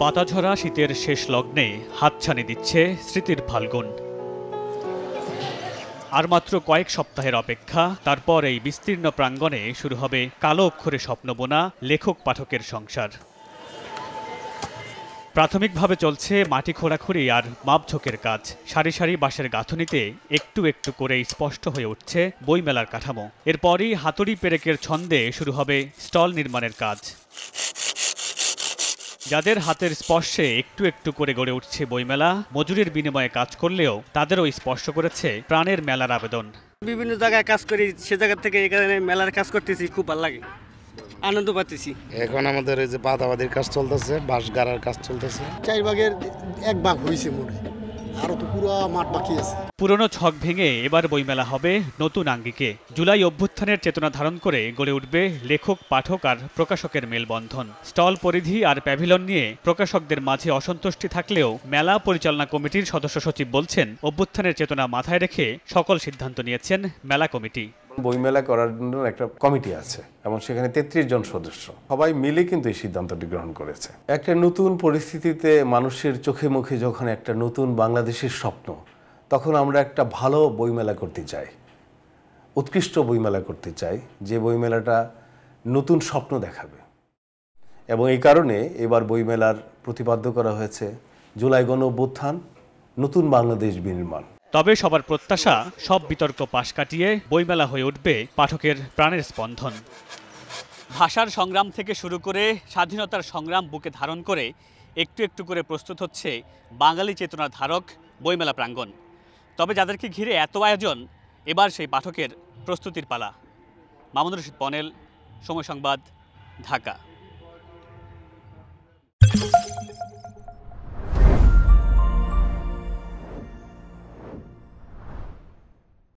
পাতাঝরা শীতের শেষ লগ্নে হাতছানি দিচ্ছে স্মৃতির ফাল্গুন। আর মাত্র কয়েক সপ্তাহের অপেক্ষা, তারপর এই বিস্তীর্ণ প্রাঙ্গণে শুরু হবে কালো অক্ষরে স্বপ্নবোনা লেখক পাঠকের সংসার। প্রাথমিকভাবে চলছে মাটি খোঁড়াখুড়ি আর মাপঝোঁকের কাজ। সারি সারি বাঁশের গাঁথুনিতে একটু একটু করে স্পষ্ট হয়ে উঠছে বইমেলার কাঠামো। এরপরই হাতুড়ি পেরেকের ছন্দে শুরু হবে স্টল নির্মাণের কাজ। যাদের হাতের স্পর্শে একটু একটু করে গড়ে উঠছে বইমেলা, মজুরির বিনিময়ে কাজ করলেও তাদেরও স্পর্শ করেছে প্রাণের মেলার আবেদন। বিভিন্ন জায়গায় কাজ করি, সে জায়গা থেকে এখানে মেলার কাজ করতেছি, খুব ভালো লাগে, আনন্দ পাচ্ছি। এখন আমাদের এই যে বাদাবাদির কাজ চলতেছে, বাঁশ গাড়ার কাজ চলতেছে। 4 ভাগের 1 ভাগ হয়েছে মোটে, আরো তো পুরো মাঠ বাকি আছে। পুরনো ছক ভেঙে এবার বইমেলা হবে নতুন আঙ্গিকে। জুলাই অভ্যুত্থানের চেতনা ধারণ করে গড়ে উঠবে লেখক, পাঠক আর প্রকাশকের মেলবন্ধন। স্টল পরিধি আর প্যাভিলন নিয়ে প্রকাশকদের মাঝে অসন্তুষ্টি থাকলেও মেলা পরিচালনা কমিটির সদস্য সচিব বলছেন, অভ্যুত্থানের চেতনা মাথায় রেখে সকল সিদ্ধান্ত নিয়েছেন মেলা কমিটি। বইমেলা করার জন্য একটা কমিটি আছে এবং সেখানে 33 জন সদস্য, সবাই মিলে কিন্তু এই সিদ্ধান্তটি গ্রহণ করেছে। একটা নতুন পরিস্থিতিতে মানুষের চোখে মুখে যখন একটা নতুন বাংলাদেশের স্বপ্ন, তখন আমরা একটা ভালো বইমেলা করতে চাই, উৎকৃষ্ট বইমেলা করতে চাই, যে বইমেলাটা নতুন স্বপ্ন দেখাবে। এবং এই কারণে এবার বইমেলার প্রতিপাদ্য করা হয়েছে জুলাই গণঅভ্যুত্থান, নতুন বাংলাদেশ বিনির্মাণ। তবে সবার প্রত্যাশা, সব বিতর্ক পাশ কাটিয়ে বইমেলা হয়ে উঠবে পাঠকের প্রাণের স্পন্দন। ভাষার সংগ্রাম থেকে শুরু করে স্বাধীনতার সংগ্রাম বুকে ধারণ করে একটু একটু করে প্রস্তুত হচ্ছে বাঙালি চেতনার ধারক বইমেলা প্রাঙ্গণ। তবে যাদেরকে ঘিরে এত আয়োজন, এবার সেই পাঠকের প্রস্তুতির পালা। মামুনুর রশীদ পনেল, সময় সংবাদ, ঢাকা।